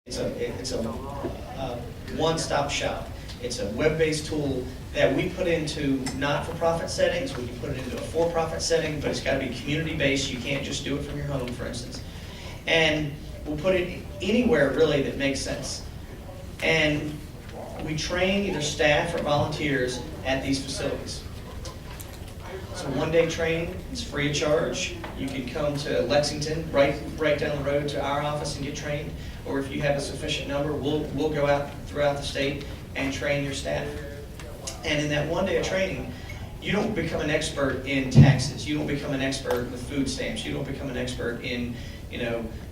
It's a one-stop shop. It's a web-based tool that we put into not-for-profit settings. We can put it into a for-profit setting, but it's got to be community-based. You can't just do it from your home, for instance. And we'll put it anywhere, really, that makes sense. And we train either staff or volunteers at these facilities. It's a one-day training. It's free of charge. You can come to Lexington, right down the road to our office and get trained. Or if you have a sufficient number, we'll go out throughout the state and train your staff. And in that one day of training, you don't become an expert in taxes. You don't become an expert with food stamps. You don't become an expert in,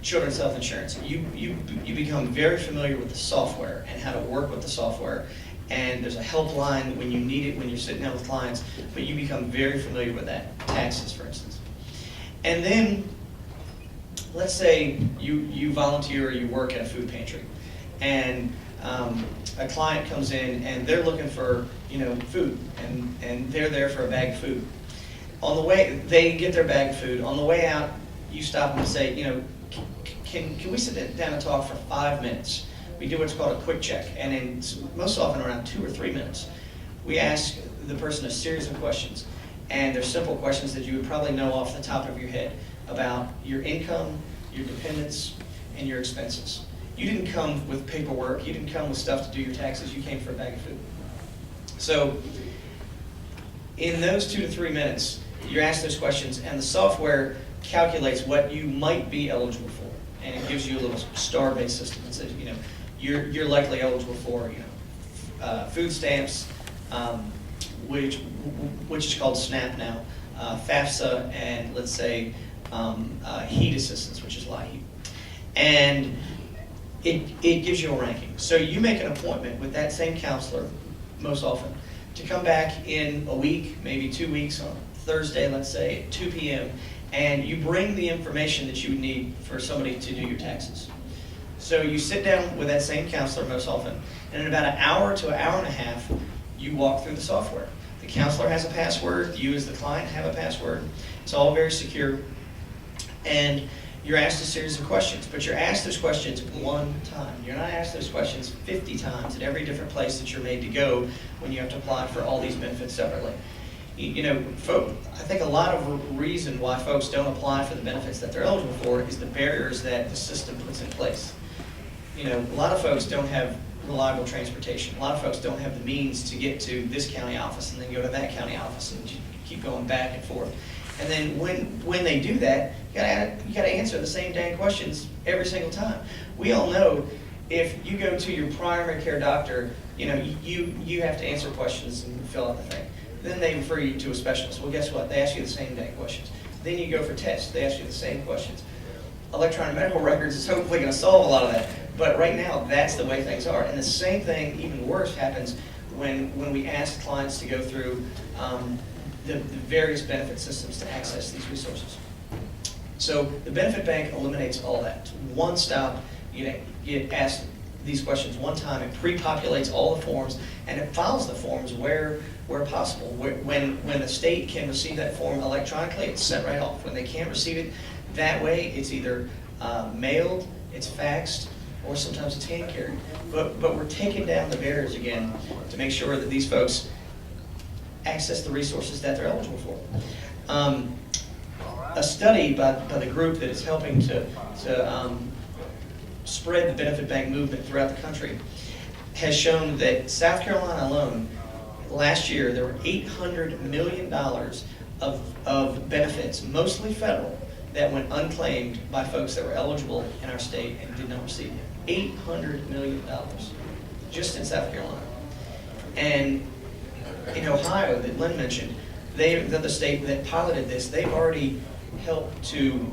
children's health insurance. You become very familiar with the software and how to work with the software. And there's a helpline when you need it when you're sitting down with clients, but you become very familiar with that, taxes, for instance. And then, let's say you volunteer or you work at a food pantry, and a client comes in and they're looking for food, and they're there for a bag of food. On the way, they get their bag of food. On the way out, you stop them and say, can we sit down and talk for 5 minutes? We do what's called a quick check, and in most often around 2 or 3 minutes, we ask the person a series of questions, and they're simple questions that you would probably know off the top of your head about your income, your dependents, and your expenses. You didn't come with paperwork. You didn't come with stuff to do your taxes. You came for a bag of food. So in those 2 to 3 minutes, you're asked those questions, and the software calculates what you might be eligible for, and it gives you a little star-based system. It says, you're likely eligible for, food stamps, which is called SNAP now, FAFSA, and let's say heat assistance, which is LIHEAP. And it gives you a ranking. So you make an appointment with that same counselor, most often, to come back in a week, maybe 2 weeks, on Thursday, let's say, at 2 p.m., and you bring the information that you would need for somebody to do your taxes. So you sit down with that same counselor most often, and in about an hour to an hour and a half, you walk through the software. The counselor has a password, you as the client have a password. It's all very secure, and you're asked a series of questions, but you're asked those questions one time. You're not asked those questions 50 times at every different place that you're made to go when you have to apply for all these benefits separately. I think a lot of reason why folks don't apply for the benefits that they're eligible for is the barriers that the system puts in place. A lot of folks don't have reliable transportation. A lot of folks don't have the means to get to this county office and then go to that county office and keep going back and forth. And then when they do that, you gotta answer the same dang questions every single time. We all know if you go to your primary care doctor, you have to answer questions and fill out the thing. Then they refer you to a specialist. Well, guess what? They ask you the same dang questions. Then you go for tests. They ask you the same questions. Electronic medical records is hopefully going to solve a lot of that. But right now, that's the way things are. And the same thing, even worse, happens when we ask clients to go through the various benefit systems to access these resources. So the benefit bank eliminates all that. It's one stop. You get asked these questions one time. It pre-populates all the forms, and it files the forms where possible. When the state can receive that form electronically, it's sent right off. When they can't receive it that way, it's either mailed, it's faxed, or sometimes it's hand carried. But we're taking down the barriers again to make sure that these folks access the resources that they're eligible for. A study by the group that is helping to spread the benefit bank movement throughout the country has shown that South Carolina alone, last year, there were $800 million of benefits, mostly federal, that went unclaimed by folks that were eligible in our state and did not receive it. $800 million, just in South Carolina. And in Ohio, that Lynn mentioned, they're the state that piloted this. They've already helped to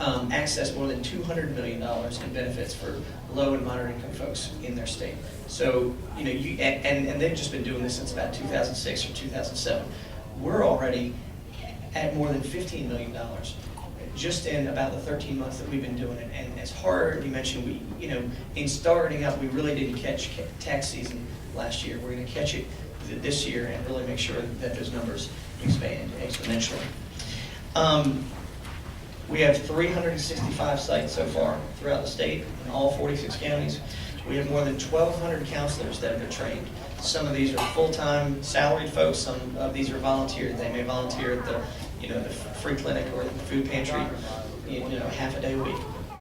access more than $200 million in benefits for low and moderate income folks in their state. So, and they've just been doing this since about 2006 or 2007. We're already at more than $15 million just in about the 13 months that we've been doing it. And as Hardy mentioned, in starting up, we really didn't catch tax season last year. We're going to catch it this year and really make sure that those numbers expand exponentially. We have 365 sites so far throughout the state, in all 46 counties. We have more than 1,200 counselors that have been trained. Some of these are full-time salaried folks, some of these are volunteer. They may volunteer at the free clinic or the food pantry, half a day a week.